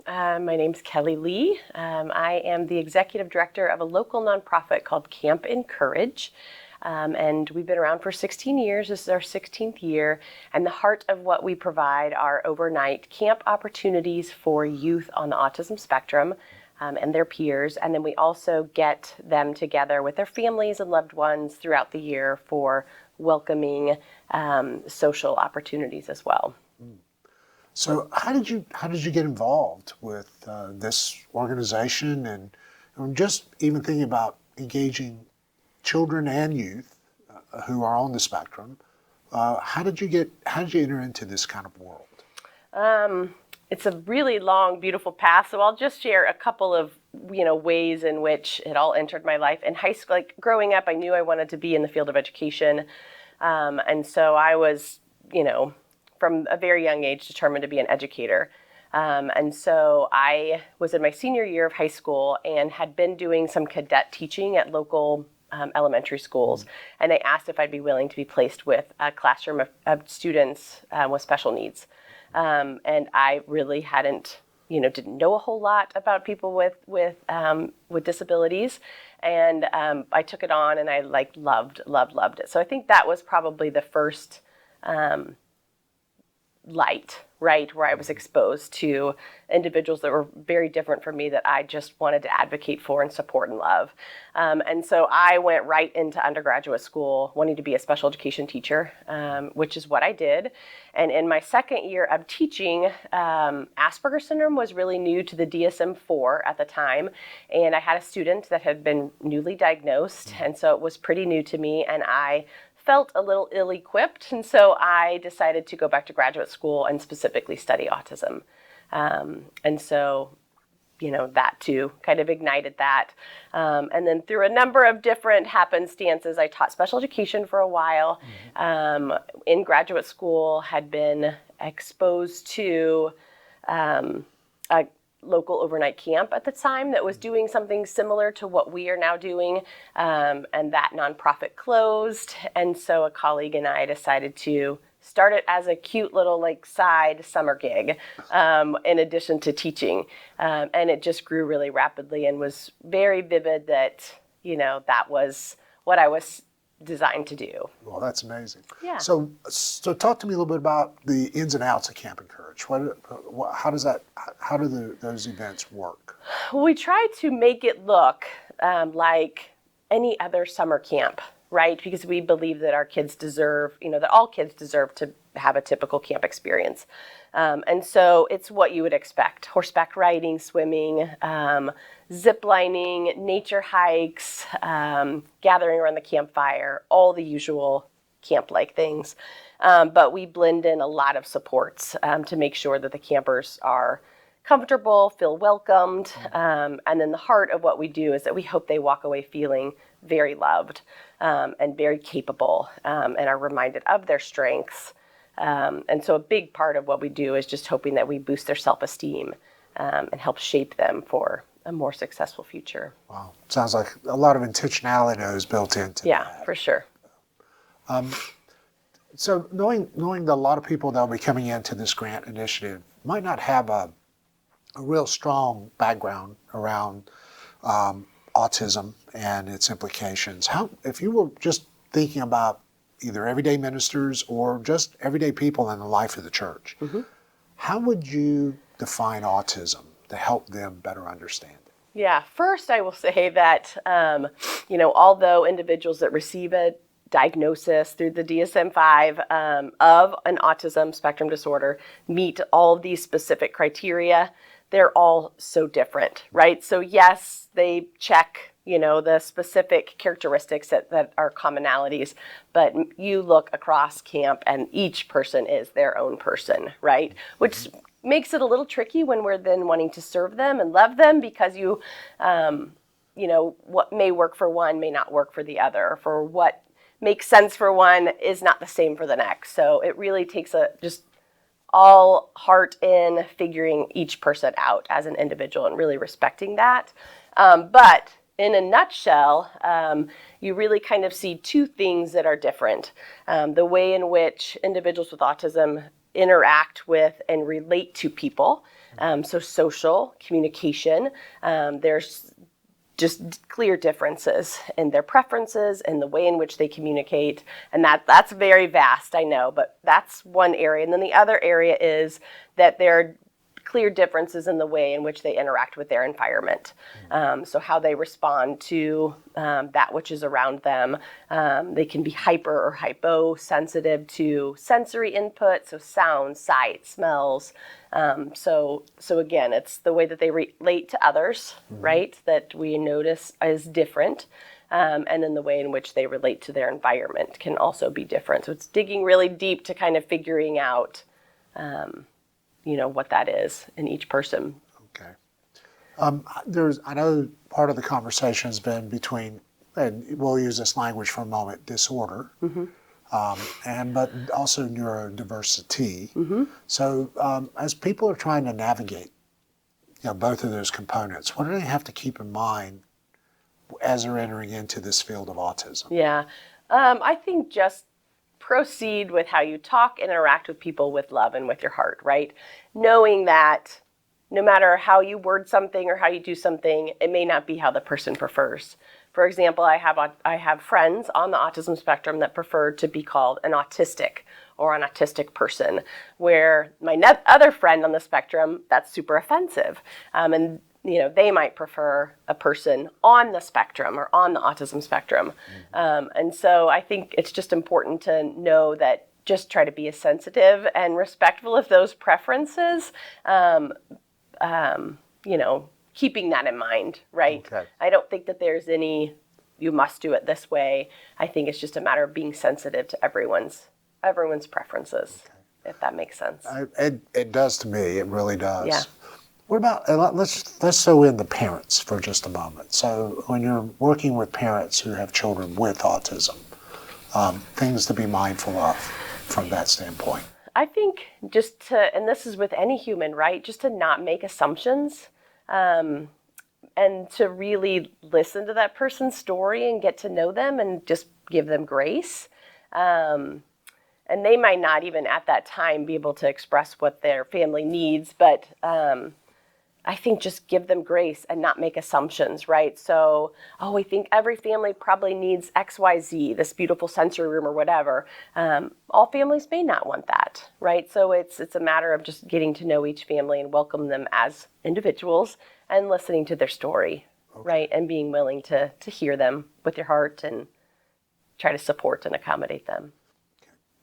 My name's Kelly Lee. I am the executive director of a local nonprofit called Camp Encourage. And we've been around for 16 years. This is our 16th year. And the heart of what we provide are overnight camp opportunities for youth on the autism spectrum and their peers. And then we also get them together with their families and loved ones throughout the year for welcoming social opportunities as well. So how did you get involved with this organization, and just even thinking about engaging children and youth who are on the spectrum? How did you enter into this kind of world? It's a really long, beautiful path. So I'll just share a couple of ways in which it all entered my life. In high school, like growing up, I knew I wanted to be in the field of education, and so I was from a very young age determined to be an educator. And so I was in my senior year of high school and had been doing some cadet teaching at local elementary schools. And they asked if I'd be willing to be placed with a classroom of students with special needs. And I really didn't know a whole lot about people with disabilities. And I took it on and I loved it. So I think that was probably the first light, right, where I was exposed to individuals that were very different from me that I just wanted to advocate for and support and love. And so I went right into undergraduate school wanting to be a special education teacher, which is what I did. And in my second year of teaching, Asperger's syndrome was really new to the DSM-4 at the time. And I had a student that had been newly diagnosed. And so it was pretty new to me. And I felt a little ill-equipped, and so I decided to go back to graduate school and specifically study autism. And so, that too kind of ignited that. And then through a number of different happenstances, I taught special education for a while. In graduate school, had been exposed to a local overnight camp at the time that was doing something similar to what we are now doing, and that nonprofit closed, and so a colleague and I decided to start it as a cute little side summer gig in addition to teaching, and it just grew really rapidly and was very vivid that that was what I was designed to do. Well, that's amazing. Yeah. So talk to me a little bit about the ins and outs of Camp Encourage. How do those events work? We try to make it look like any other summer camp, right? Because we believe that our kids deserve, that all kids deserve to have a typical camp experience. And so it's what you would expect: horseback riding, swimming, zip lining, nature hikes, gathering around the campfire, all the usual camp-like things. But we blend in a lot of supports to make sure that the campers are comfortable, feel welcomed. And then the heart of what we do is that we hope they walk away feeling very loved and very capable, and are reminded of their strengths. And so a big part of what we do is just hoping that we boost their self-esteem and help shape them for a more successful future. Wow. Sounds like a lot of intentionality is built into that. Yeah, for sure. So knowing that a lot of people that will be coming into this grant initiative might not have a real strong background around autism and its implications, if you were just thinking about either everyday ministers or just everyday people in the life of the church, how would you define autism to help them better understand it? Yeah, first I will say that, although individuals that receive a diagnosis through the DSM-5 of an autism spectrum disorder meet all of these specific criteria, they're all so different, right? So yes, they check, the specific characteristics that are commonalities, but you look across camp and each person is their own person, right? Which makes it a little tricky when we're then wanting to serve them and love them, because what may work for one may not work for the other. For what makes sense for one is not the same for the next. So it really takes just all heart in figuring each person out as an individual and really respecting that. But in a nutshell, you really kind of see two things that are different. The way in which individuals with autism interact with and relate to people. So social communication, there's just clear differences in their preferences and the way in which they communicate. And that's very vast, I know, but that's one area. And then the other area is that there are clear differences in the way in which they interact with their environment. So how they respond to that which is around them. They can be hyper or hyposensitive to sensory input, so sound, sight, smells. So again, it's the way that they relate to others, right, that we notice is different. And then the way in which they relate to their environment can also be different. So it's digging really deep to kind of figuring out what that is in each person. Okay. I know part of the conversation has been between, and we'll use this language for a moment, disorder, but also neurodiversity. So as people are trying to navigate, both of those components, what do they have to keep in mind as they're entering into this field of autism? Yeah, I think just proceed with how you talk and interact with people with love and with your heart, right? Knowing that no matter how you word something or how you do something, it may not be how the person prefers. For example, I have friends on the autism spectrum that prefer to be called an autistic or an autistic person, where my other friend on the spectrum, that's super offensive. And they might prefer a person on the spectrum or on the autism spectrum. And so I think it's just important to know that just try to be as sensitive and respectful of those preferences, keeping that in mind, right? Okay. I don't think that there's any, you must do it this way. I think it's just a matter of being sensitive to everyone's preferences, if that makes sense. It does to me, it really does. Yeah. What about, let's throw in the parents for just a moment. So when you're working with parents who have children with autism, things to be mindful of from that standpoint. I think and this is with any human, right, just to not make assumptions, and to really listen to that person's story and get to know them and just give them grace. And they might not even at that time be able to express what their family needs, but I think just give them grace and not make assumptions, right? So, we think every family probably needs XYZ, this beautiful sensory room or whatever. All families may not want that, right? So it's a matter of just getting to know each family and welcome them as individuals and listening to their story, right? And being willing to hear them with your heart and try to support and accommodate them.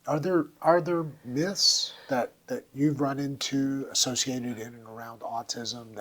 Are there myths that you've run into associated in and around autism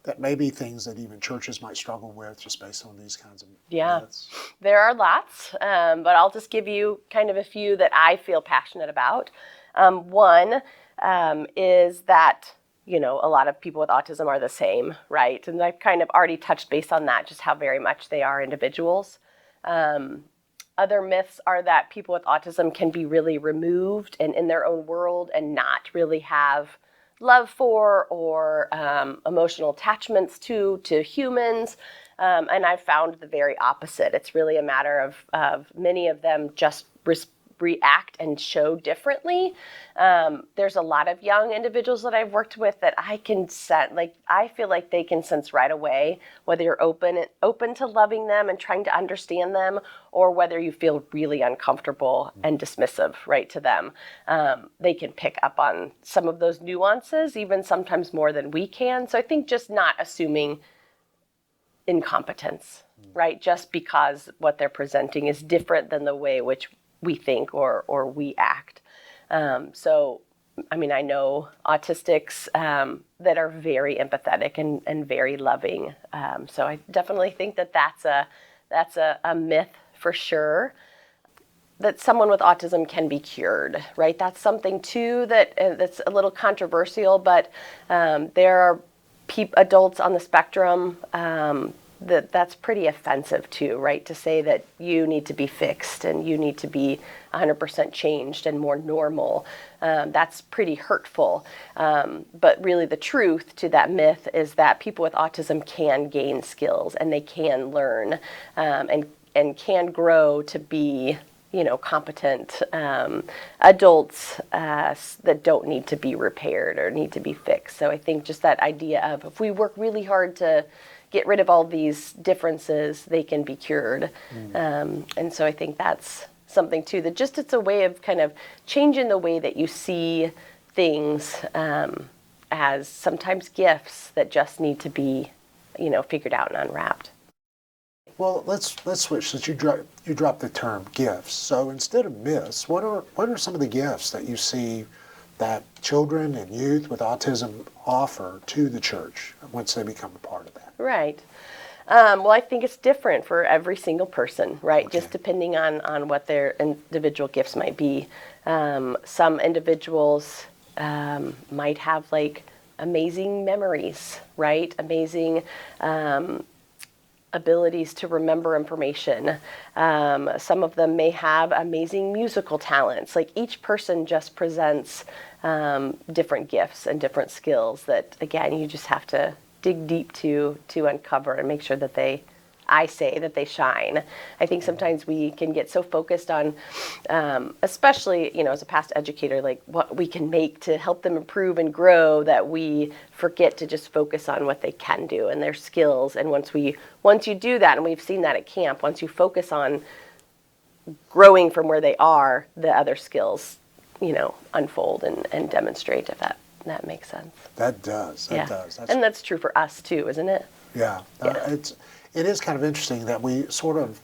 that may be things that even churches might struggle with just based on these kinds of myths? There are lots, but I'll just give you kind of a few that I feel passionate about. One is that a lot of people with autism are the same, right? And I've kind of already touched base on that, just how very much they are individuals. Other myths are that people with autism can be really removed and in their own world and not really have love for or emotional attachments to humans. And I've found the very opposite. It's really a matter of many of them just react and show differently. There's a lot of young individuals that I've worked with that I can sense, I feel like they can sense right away whether you're open to loving them and trying to understand them, or whether you feel really uncomfortable and dismissive, right, to them. They can pick up on some of those nuances, even sometimes more than we can. So I think just not assuming incompetence, right, just because what they're presenting is different than the way which we think or we act. So, I know autistics that are very empathetic and very loving. So I definitely think that's a myth for sure, that someone with autism can be cured, right? That's something too that's a little controversial, but there are adults on the spectrum that's pretty offensive too, right? To say that you need to be fixed and you need to be 100% changed and more normal. That's pretty hurtful. But really the truth to that myth is that people with autism can gain skills and they can learn and can grow to be, competent adults that don't need to be repaired or need to be fixed. So I think just that idea of if we work really hard to get rid of all these differences, they can be cured. And so I think that's something too, that just it's a way of kind of changing the way that you see things as sometimes gifts that just need to be, figured out and unwrapped. Well, let's switch since you dropped the term gifts. So instead of myths, what are some of the gifts that you see that children and youth with autism offer to the church once they become a part of that? Right. Well, I think it's different for every single person, right? Okay. Just depending on what their individual gifts might be. Some individuals might have like amazing memories, right? Amazing abilities to remember information. Some of them may have amazing musical talents. Like each person just presents different gifts and different skills that, again, you just have to dig deep to uncover and make sure that they shine. I think sometimes we can get so focused on, especially, as a past educator, like what we can make to help them improve and grow, that we forget to just focus on what they can do and their skills. And once you do that, and we've seen that at camp, once you focus on growing from where they are, the other skills, unfold and demonstrate, if that makes sense. That does. That does. And that's true for us too, isn't it? Yeah. It is kind of interesting that we sort of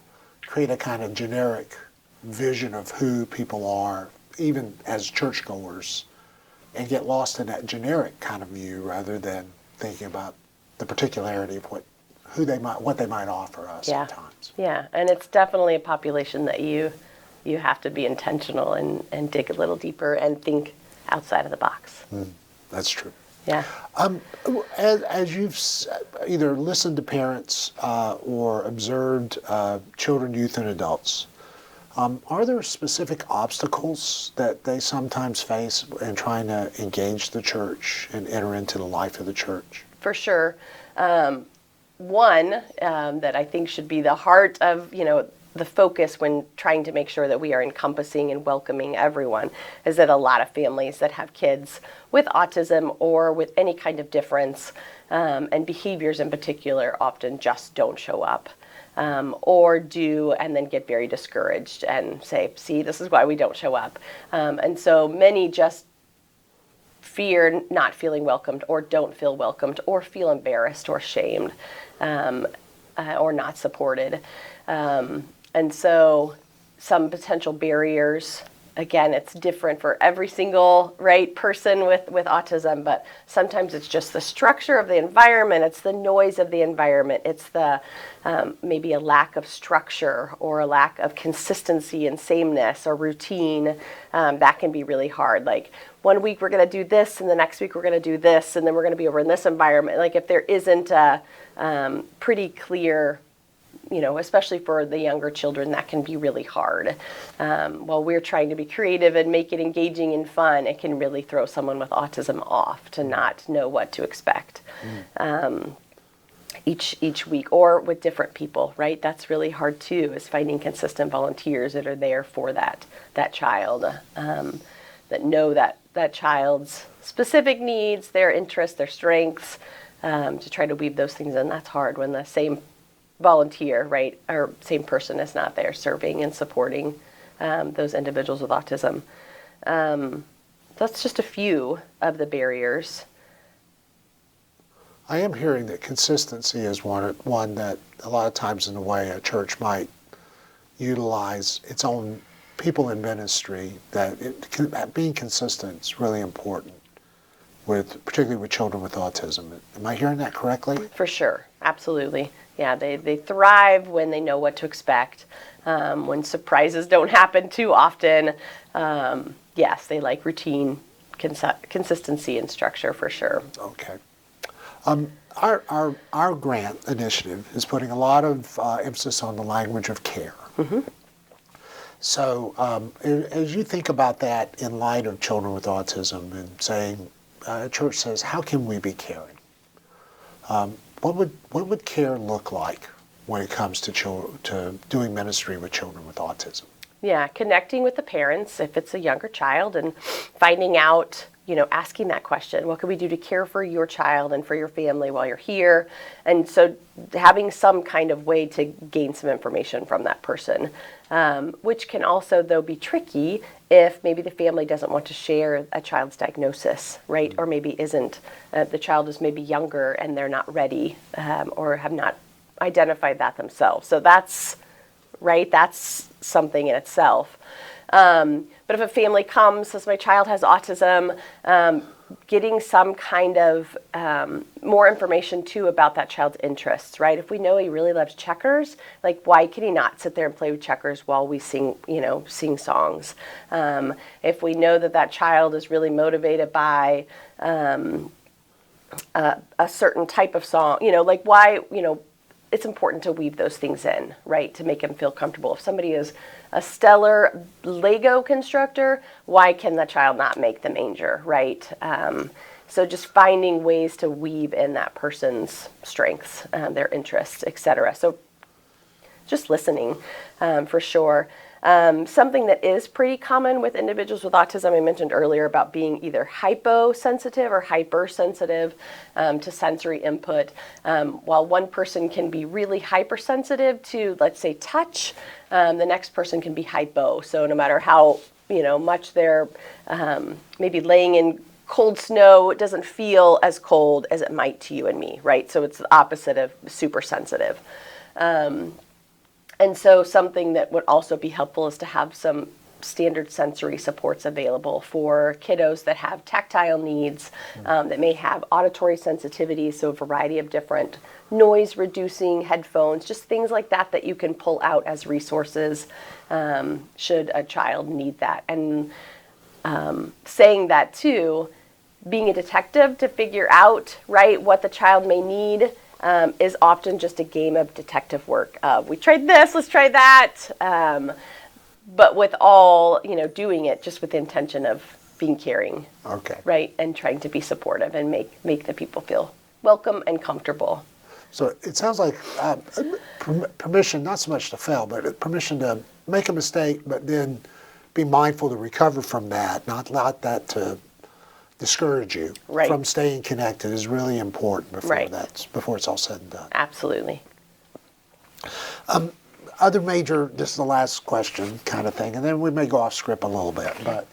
create a kind of generic vision of who people are, even as churchgoers, and get lost in that generic kind of view rather than thinking about the particularity of what they might offer us at times. Yeah, and it's definitely a population that you have to be intentional and dig a little deeper and think outside of the box. That's true. Yeah. As you've either listened to parents or observed children, youth, and adults, are there specific obstacles that they sometimes face in trying to engage the church and enter into the life of the church? For sure. One that I think should be the heart of, the focus when trying to make sure that we are encompassing and welcoming everyone is that a lot of families that have kids with autism or with any kind of difference and behaviors in particular often just don't show up or do and then get very discouraged and say, see, this is why we don't show up. And so many just fear not feeling welcomed or don't feel welcomed or feel embarrassed or shamed or not supported. And so some potential barriers, again, it's different for every single person with autism, but sometimes it's just the structure of the environment, it's the noise of the environment, it's the maybe a lack of structure or a lack of consistency and sameness or routine. That can be really hard. Like 1 week we're going to do this and the next week we're going to do this and then we're going to be over in this environment. Like if there isn't a pretty clear, especially for the younger children, that can be really hard. While we're trying to be creative and make it engaging and fun, it can really throw someone with autism off to not know what to expect each week or with different people, right? That's really hard too, is finding consistent volunteers that are there for that child, that know that child's specific needs, their interests, their strengths, to try to weave those things in. That's hard when the same volunteer, or same person is not there serving and supporting those individuals with autism. That's just a few of the barriers. I am hearing that consistency is one that a lot of times in the way a church might utilize its own people in ministry, that being consistent is really important, particularly with children with autism. Am I hearing that correctly? For sure, absolutely. Yeah, they thrive when they know what to expect, when surprises don't happen too often. Yes, they like routine, consistency, and structure for sure. Okay. Our grant initiative is putting a lot of emphasis on the language of care. Mm-hmm. So as you think about that in light of children with autism and saying, church says, how can we be caring? What would care look like when it comes to doing ministry with children with autism? Yeah, connecting with the parents if it's a younger child and finding out, asking that question, what can we do to care for your child and for your family while you're here? And so having some kind of way to gain some information from that person, which can also, though, be tricky if maybe the family doesn't want to share a child's diagnosis, right? Or maybe isn't, the child is maybe younger and they're not ready or have not identified that themselves. So that's something in itself. But if a family comes, says my child has autism, getting some kind of more information too about that child's interests, right? If we know he really loves checkers, like why can he not sit there and play with checkers while we sing songs? If we know that child is really motivated by a certain type of song, like why, it's important to weave those things in, right, to make him feel comfortable. If somebody is a stellar Lego constructor, why can the child not make the manger, right? So just finding ways to weave in that person's strengths, their interests, etc. So just listening, for sure. Something that is pretty common with individuals with autism, I mentioned earlier about being either hyposensitive or hypersensitive to sensory input. While one person can be really hypersensitive to, let's say, touch, the next person can be hypo. So no matter how much they're maybe laying in cold snow, it doesn't feel as cold as it might to you and me, right? So it's the opposite of super sensitive. And so something that would also be helpful is to have some standard sensory supports available for kiddos that have tactile needs, that may have auditory sensitivity, so a variety of different noise reducing headphones, just things like that you can pull out as resources should a child need that. And saying that too, being a detective to figure out, right, what the child may need is often just a game of detective work. We tried this, let's try that. But with all, doing it just with the intention of being caring. Okay. Right? And trying to be supportive and make the people feel welcome and comfortable. So it sounds like permission, not so much to fail, but permission to make a mistake, but then be mindful to recover from that, not allow that to discourage you from staying connected is really important before it's all said and done. Absolutely. Other major, this is the last question kind of thing, and then we may go off script a little bit, but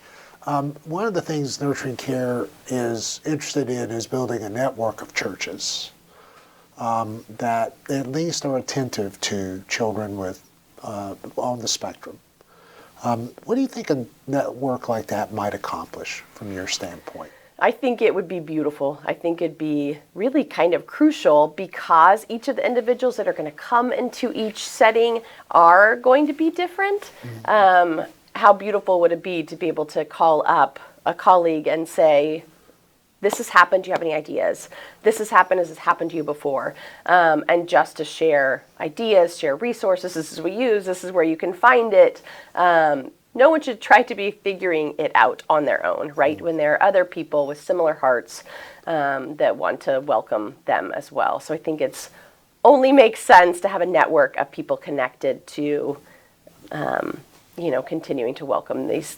one of the things Nurturing Care is interested in is building a network of churches that at least are attentive to children with on the spectrum. What do you think a network like that might accomplish from your standpoint? I think it would be beautiful. I think it'd be really kind of crucial because each of the individuals that are going to come into each setting are going to be different. Mm-hmm. How beautiful would it be to be able to call up a colleague and say, this has happened, do you have any ideas? This has happened, has this happened to you before? And just to share ideas, share resources, this is what we use, this is where you can find it. No one should try to be figuring it out on their own, right? When there are other people with similar hearts that want to welcome them as well. So I think it's only makes sense to have a network of people connected to, continuing to welcome these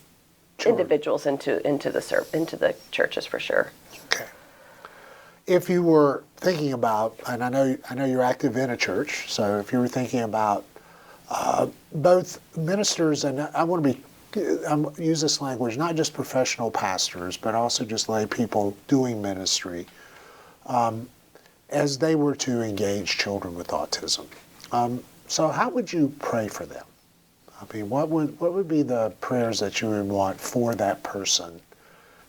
individuals into the churches for sure. Okay. If you were thinking about, and I know you're active in a church, so if you were thinking about both ministers, and I want to use this language, not just professional pastors, but also just lay people doing ministry, as they were to engage children with autism. So how would you pray for them? I mean, what would be the prayers that you would want for that person,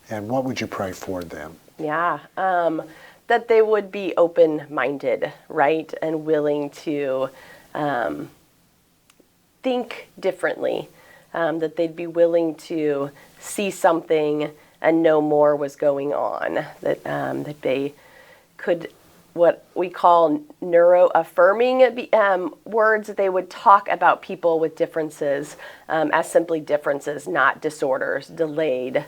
and what would you pray for them? Yeah, that they would be open-minded, right, and willing to think differently, that they'd be willing to see something and know more was going on, that they could, what we call neuro-affirming words, that they would talk about people with differences as simply differences, not disorders, delayed,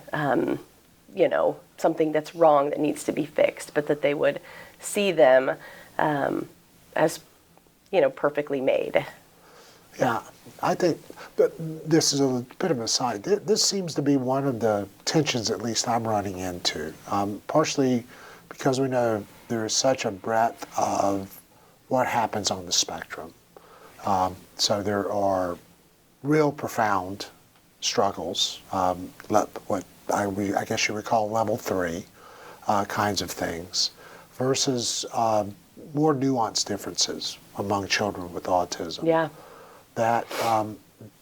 something that's wrong that needs to be fixed, but that they would see them as, perfectly made. Yeah, I think that this is a bit of an aside. This seems to be one of the tensions, at least I'm running into, partially because we know there is such a breadth of what happens on the spectrum. So there are real profound struggles, what I guess you would call level 3 kinds of things, versus more nuanced differences among children with autism. Yeah. That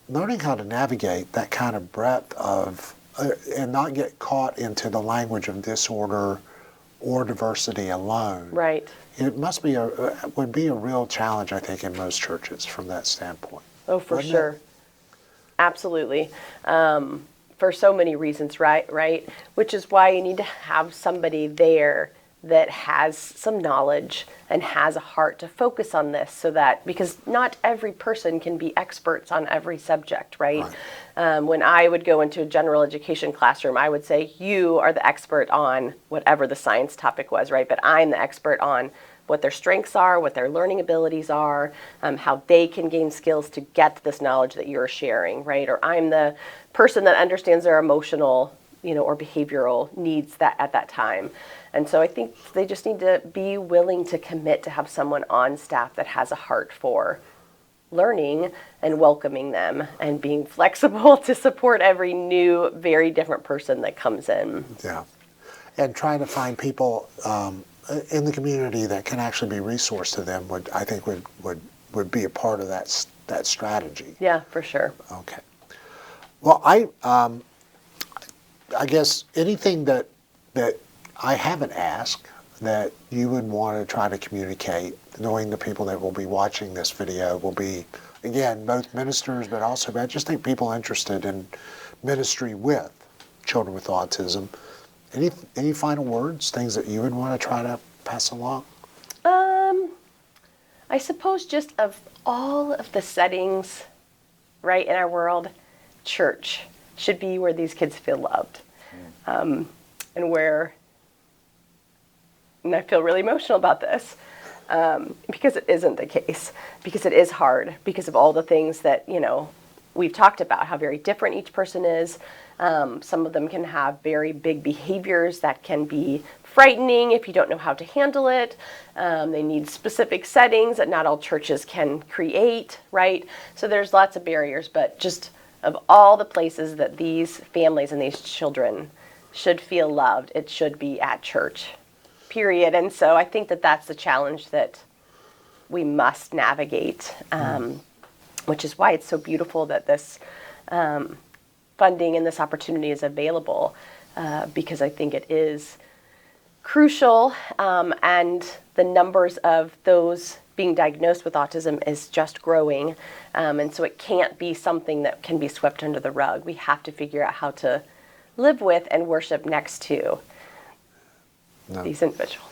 learning how to navigate that kind of breadth of, and not get caught into the language of disorder or diversity alone. Right. It would be a real challenge, I think, in most churches from that standpoint. Oh, for Wouldn't sure. it? Absolutely. For so many reasons, right? Which is why you need to have somebody there that has some knowledge and has a heart to focus on this, so that, because not every person can be experts on every subject, right? When I would go into a general education classroom, I would say, you are the expert on whatever the science topic was, right? But I'm the expert on what their strengths are, what their learning abilities are, how they can gain skills to get this knowledge that you're sharing, right? Or I'm the person that understands their emotional, or behavioral needs that at that time. And so I think they just need to be willing to commit to have someone on staff that has a heart for learning and welcoming them and being flexible to support every new, very different person that comes in. Yeah. And trying to find people in the community that can actually be resourced to them would be a part of that strategy. Yeah, for sure. Okay. Well, I guess anything that I haven't asked that you would want to try to communicate, knowing the people that will be watching this video will be, again, both ministers, but also, I just think people interested in ministry with children with autism. Any final words, things that you would want to try to pass along? I suppose just of all of the settings, right, in our world, church should be where these kids feel loved. And I feel really emotional about this, because it isn't the case, because it is hard, because of all the things that, we've talked about, how very different each person is. Some of them can have very big behaviors that can be frightening if you don't know how to handle it. They need specific settings that not all churches can create, right? So there's lots of barriers, but just of all the places that these families and these children should feel loved, it should be at church, period. And so I think that that's the challenge that we must navigate, which is why it's so beautiful that this funding and this opportunity is available, because I think it is crucial, and the numbers of those being diagnosed with autism is just growing, and so it can't be something that can be swept under the rug. We have to figure out how to live with and worship next to these individuals.